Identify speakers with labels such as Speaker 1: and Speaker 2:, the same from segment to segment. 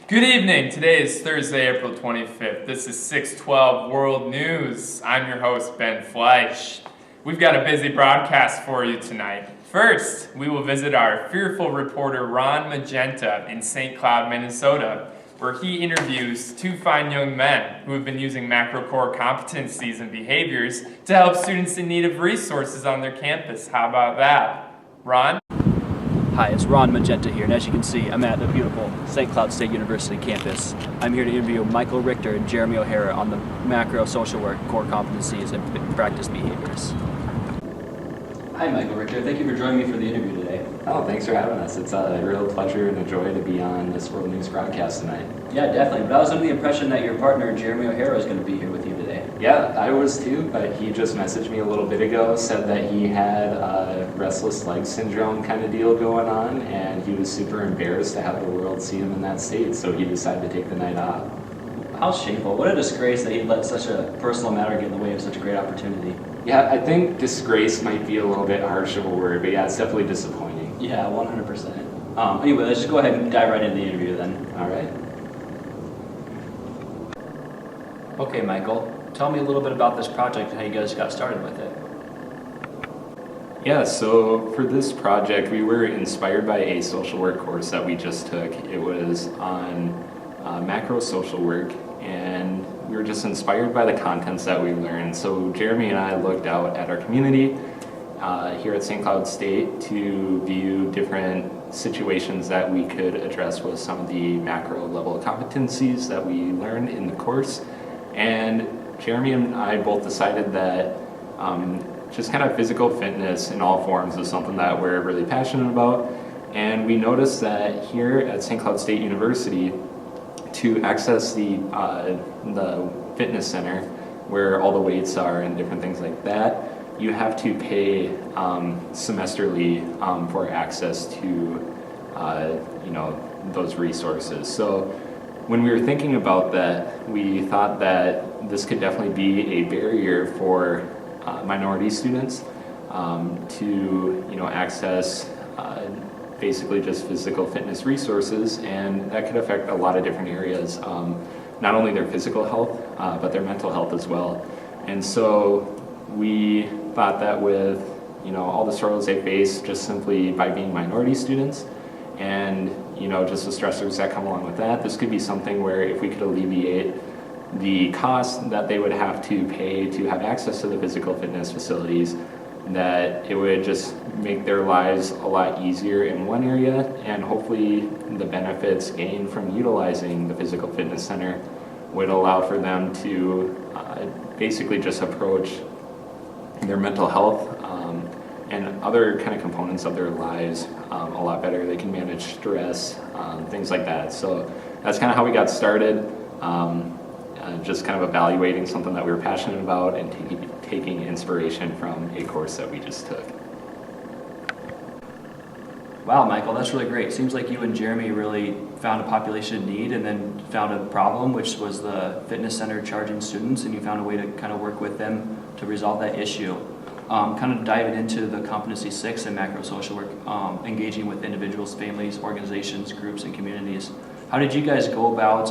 Speaker 1: Good evening. Today is Thursday, April 25th. This is 612 World News. I'm your host, Ben Fleisch. We've got a busy broadcast for you tonight. First, we will visit our fearful reporter Ron Magenta in St. Cloud, Minnesota, where he interviews two fine young men who have been using macro-core competencies and behaviors to help students in need of resources on their campus. How about that? Ron?
Speaker 2: Hi, it's Ron Magenta here, and as you can see, I'm at the beautiful St. Cloud State University campus. I'm here to interview Michael Richter and Jeremy O'Hara on the macro social work core competencies and practice behaviors.
Speaker 3: Hi, Michael Richter. Thank you for joining me for the interview today.
Speaker 4: Oh, thanks for having us. It's a real pleasure and a joy to be on this World News broadcast tonight.
Speaker 3: Yeah, definitely. But I was under the impression that your partner, Jeremy O'Hara, is going to be here with you today.
Speaker 4: Yeah, I was too, but he just messaged me a little bit ago, said that he had a restless leg syndrome kind of deal going on, and he was super embarrassed to have the world see him in that state, so he decided to take the night off.
Speaker 3: How shameful. What a disgrace that he'd let such a personal matter get in the way of such a great opportunity.
Speaker 4: Yeah, I think disgrace might be a little bit harsh of a word, but yeah, it's definitely disappointing.
Speaker 3: Yeah, 100%. Anyway, let's just go ahead and dive right into the interview then.
Speaker 4: All right.
Speaker 3: Okay, Michael, tell me a little bit about this project and how you guys got started with it.
Speaker 4: Yeah, so for this project, we were inspired by a social work course that we just took. It was on macro social work, and we were just inspired by the contents that we learned. So Jeremy and I looked out at our community here at St. Cloud State to view different situations that we could address with some of the macro level competencies that we learned in the course. And Jeremy and I both decided that just kind of physical fitness in all forms is something that we're really passionate about. And we noticed that here at St. Cloud State University, to access the fitness center where all the weights are and different things like that, you have to pay semesterly for access to those resources. So when we were thinking about that, we thought that this could definitely be a barrier for minority students to access basically just physical fitness resources, and that could affect a lot of different areas, not only their physical health, but their mental health as well. And so we thought that with all the struggles they face just simply by being minority students, and just the stressors that come along with that, this could be something where if we could alleviate the cost that they would have to pay to have access to the physical fitness facilities, that it would just make their lives a lot easier in one area, and hopefully the benefits gained from utilizing the physical fitness center would allow for them to basically just approach their mental health and other kind of components of their lives a lot better. They can manage stress, things like that. So that's kind of how we got started. Just kind of evaluating something that we were passionate about and taking inspiration from a course that we just took.
Speaker 3: Wow, Michael, that's really great. Seems like you and Jeremy really found a population in need and then found a problem, which was the fitness center charging students, and you found a way to kind of work with them to resolve that issue. Kind of diving into the competency 6 in macro social work, engaging with individuals, families, organizations, groups, and communities. How did you guys go about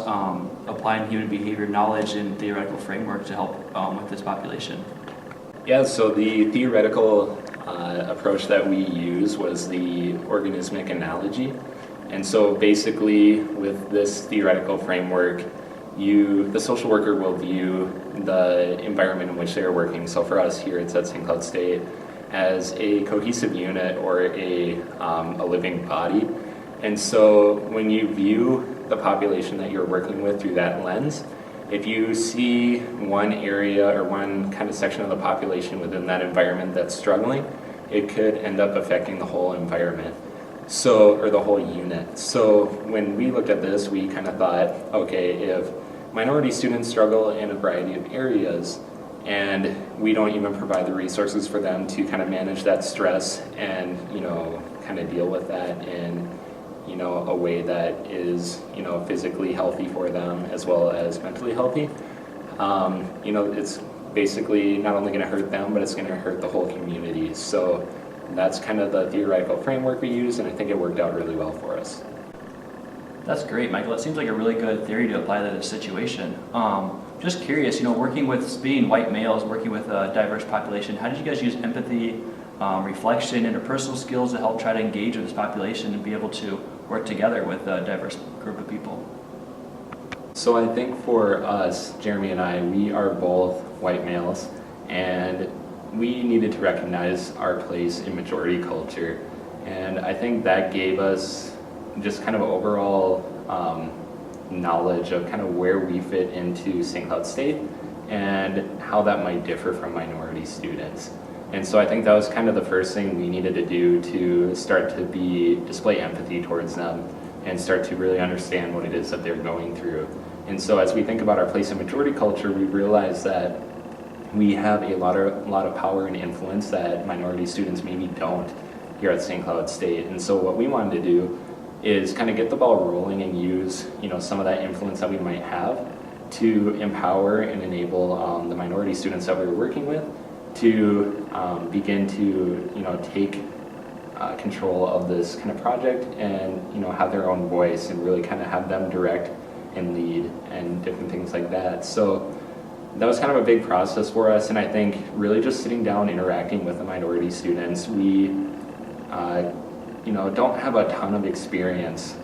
Speaker 3: applying human behavior knowledge and theoretical framework to help with this population?
Speaker 4: Yeah, so the theoretical approach that we use was the organismic analogy. And so basically with this theoretical framework, the social worker will view the environment in which they're working. So for us here, it's at St. Cloud State, as a cohesive unit or a living body. And so when you view the population that you're working with through that lens, if you see one area or one kind of section of the population within that environment that's struggling, it could end up affecting the whole environment, or the whole unit. So when we looked at this, we kind of thought, okay, if minority students struggle in a variety of areas, and we don't even provide the resources for them to kind of manage that stress and kind of deal with that in a way that is physically healthy for them as well as mentally healthy, it's basically not only going to hurt them, but it's going to hurt the whole community. So that's kind of the theoretical framework we use, and I think it worked out really well for us.
Speaker 3: That's great, Michael. That seems like a really good theory to apply to this situation. Just curious, working with being white males, working with a diverse population, how did you guys use empathy, reflection, interpersonal skills to help try to engage with this population and be able to work together with a diverse group of people?
Speaker 4: So I think for us, Jeremy and I, we are both white males, and we needed to recognize our place in majority culture. And I think that gave us just kind of overall knowledge of kind of where we fit into St. Cloud State and how that might differ from minority students. And so I think that was kind of the first thing we needed to do to start to display empathy towards them and start to really understand what it is that they're going through. And so as we think about our place in majority culture, we realize that we have a lot of power and influence that minority students maybe don't here at St. Cloud State. And so what we wanted to do is kind of get the ball rolling and use some of that influence that we might have to empower and enable the minority students that we were working with to begin to take control of this kind of project and have their own voice and really kind of have them direct and lead and different things like that. So that was kind of a big process for us, and I think really just sitting down, interacting with the minority students. We don't have a ton of experience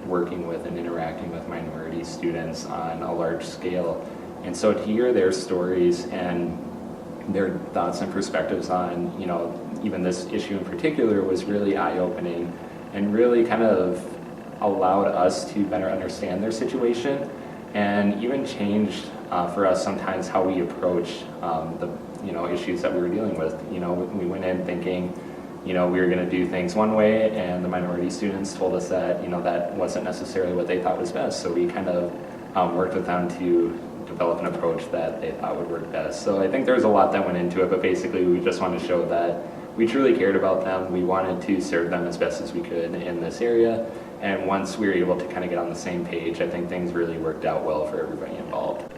Speaker 4: working with and interacting with minority students on a large scale, and so to hear their stories and their thoughts and perspectives on even this issue in particular was really eye-opening and really kind of allowed us to better understand their situation and even changed for us sometimes how we approach the issues that we were dealing with. We went in thinking we were going to do things one way, and the minority students told us that that wasn't necessarily what they thought was best. So we kind of worked with them to develop an approach that they thought would work best. So I think there's a lot that went into it, but basically we just wanted to show that we truly cared about them. We wanted to serve them as best as we could in this area. And once we were able to kind of get on the same page, I think things really worked out well for everybody involved.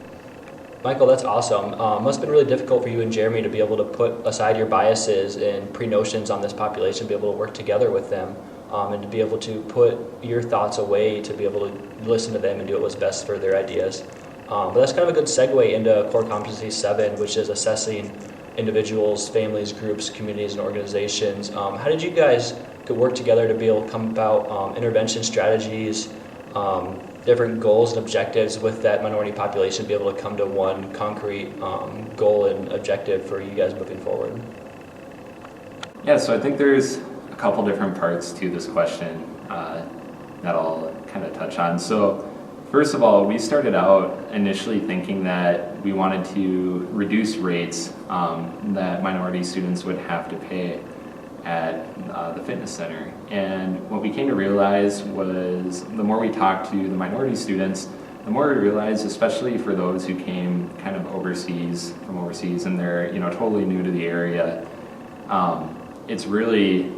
Speaker 2: Michael, that's awesome. Must have been really difficult for you and Jeremy to be able to put aside your biases and pre-notions on this population, be able to work together with them, and to be able to put your thoughts away to be able to listen to them and do what was best for their ideas. But that's kind of a good segue into Core Competency 7, which is assessing individuals, families, groups, communities, and organizations. How did you guys work together to be able to come about intervention strategies, different goals and objectives with that minority population, be able to come to one concrete goal and objective for you guys moving forward?
Speaker 4: Yeah, so I think there's a couple different parts to this question that I'll kind of touch on. So first of all, we started out initially thinking that we wanted to reduce rates that minority students would have to pay at the fitness center. And what we came to realize was the more we talked to the minority students, the more we realized, especially for those who came kind of from overseas and they're totally new to the area, it's really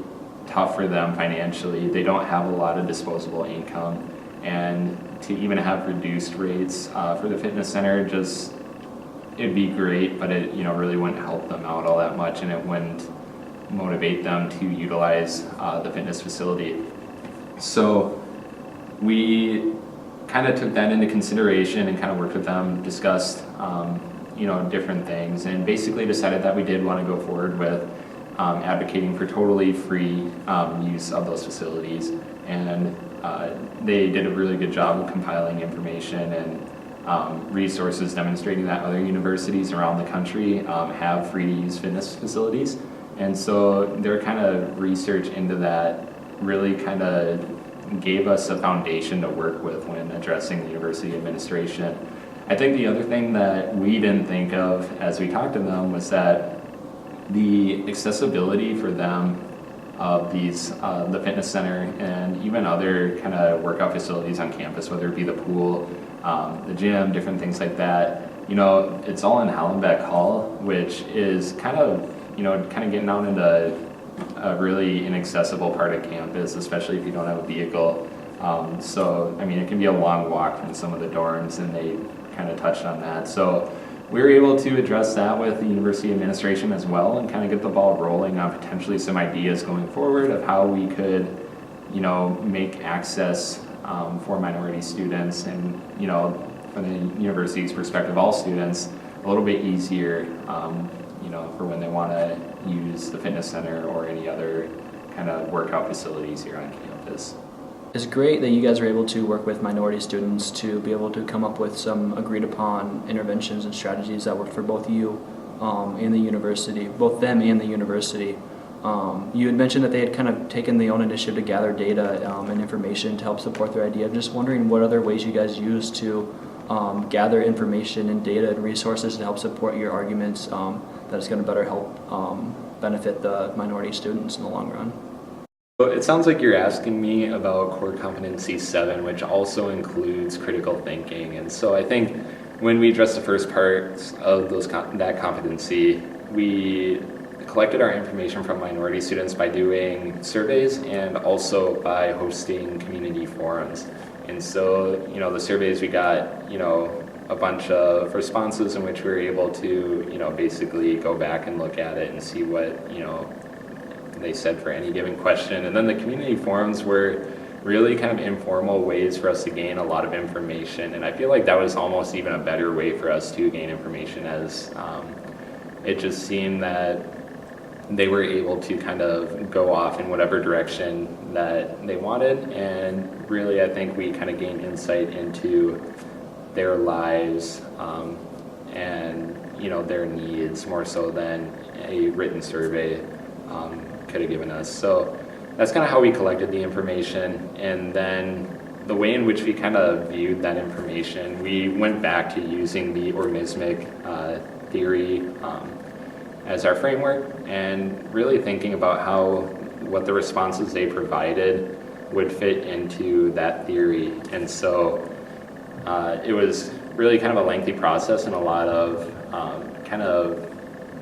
Speaker 4: tough for them financially. They don't have a lot of disposable income, and to even have reduced rates for the fitness center, it'd be great, but it really wouldn't help them out all that much, and it wouldn't motivate them to utilize the fitness facility. So we kind of took that into consideration and kind of worked with them, discussed different things, and basically decided that we did want to go forward with advocating for totally free use of those facilities. And they did a really good job of compiling information and resources demonstrating that other universities around the country have free to use fitness facilities. And so their kind of research into that really kind of gave us a foundation to work with when addressing the university administration. I think the other thing that we didn't think of as we talked to them was that the accessibility for them of the fitness center and even other kind of workout facilities on campus, whether it be the pool, the gym, different things like that, it's all in Hallenbeck Hall, which is kind of getting out into a really inaccessible part of campus, especially if you don't have a vehicle. So, it can be a long walk from some of the dorms, and they kind of touched on that. So we were able to address that with the university administration as well and kind of get the ball rolling on potentially some ideas going forward of how we could, make access for minority students, and from the university's perspective, all students, a little bit easier, for when they want to use the fitness center or any other kind of workout facilities here on campus.
Speaker 2: It's great that you guys are able to work with minority students to be able to come up with some agreed upon interventions and strategies that work for both you and the university, both them and the university. You had mentioned that they had kind of taken the own initiative to gather data and information to help support their idea. I'm just wondering what other ways you guys use to gather information and data and resources to help support your arguments that it's going to better help benefit the minority students in the long run.
Speaker 4: So it sounds like you're asking me about core competency 7, which also includes critical thinking. And so I think when we address the first parts of that competency, we collected our information from minority students by doing surveys and also by hosting community forums. And so, the surveys, we got, a bunch of responses in which we were able to, basically go back and look at it and see what, they said for any given question. And then the community forums were really kind of informal ways for us to gain a lot of information. And I feel like that was almost even a better way for us to gain information, as it just seemed that they were able to kind of go off in whatever direction that they wanted. And really, I think we kind of gained insight into their lives and, their needs more so than a written survey could have given us. So that's kind of how we collected the information. And then the way in which we kind of viewed that information, we went back to using the organismic theory as our framework, and really thinking about what the responses they provided would fit into that theory. And so it was really kind of a lengthy process and a lot of kind of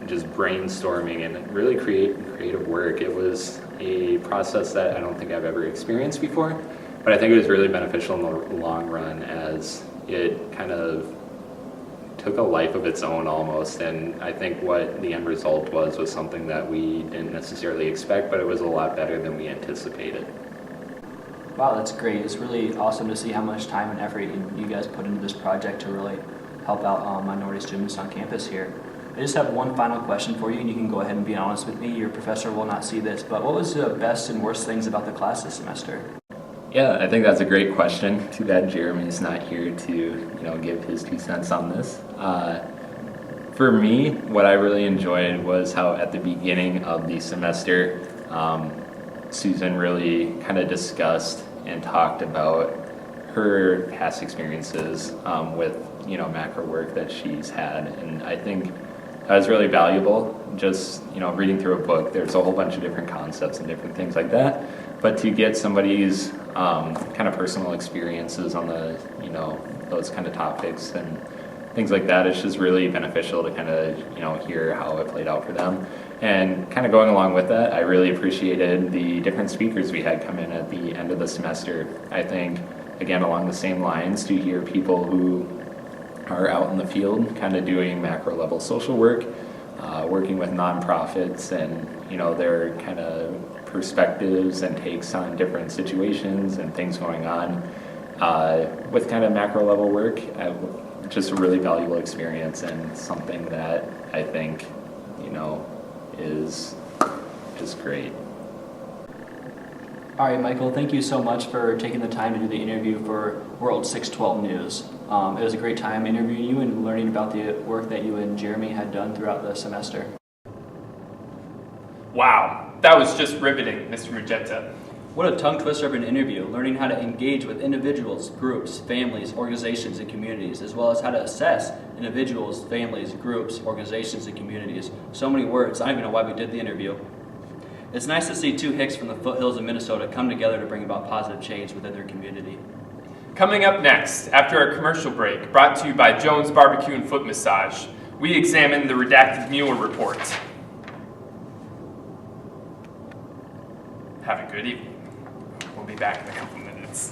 Speaker 4: just brainstorming and really creative work. It was a process that I don't think I've ever experienced before, but I think it was really beneficial in the long run, as it kind of took a life of its own almost. And I think what the end result was something that we didn't necessarily expect, but it was a lot better than we anticipated.
Speaker 2: Wow, that's great. It's really awesome to see how much time and effort you guys put into this project to really help out minority students on campus here. I just have one final question for you, and you can go ahead and be honest with me. Your professor will not see this, but what was the best and worst things about the class this semester?
Speaker 4: Yeah, I think that's a great question. Too bad Jeremy's not here to, give his 2 cents on this. For me, what I really enjoyed was how at the beginning of the semester, Susan really kind of discussed and talked about her past experiences with, macro work that she's had. And I think that was really valuable. Just, reading through a book, there's a whole bunch of different concepts and different things like that. But to get somebody's kind of personal experiences on the, those kind of topics and things like that, it's just really beneficial to kind of, hear how it played out for them. And kind of going along with that, I really appreciated the different speakers we had come in at the end of the semester. I think, again, along the same lines, to hear people who are out in the field kind of doing macro level social work, working with nonprofits, and, their kind of perspectives and takes on different situations and things going on with kind of macro level work. Just a really valuable experience, and something that I think, is just great.
Speaker 2: All right, Michael, thank you so much for taking the time to do the interview for World 612 News. It was a great time interviewing you and learning about the work that you and Jeremy had done throughout the semester.
Speaker 1: Wow, that was just riveting, Mr. Magenta.
Speaker 2: What a tongue twister of an interview, learning how to engage with individuals, groups, families, organizations, and communities, as well as how to assess individuals, families, groups, organizations, and communities. So many words, I don't even know why we did the interview. It's nice to see 2 Hicks from the foothills of Minnesota come together to bring about positive change within their community.
Speaker 1: Coming up next, after our commercial break, brought to you by Jones Barbecue and Foot Massage, we examine the redacted Mueller report. Have a good evening. We'll be back in a couple minutes.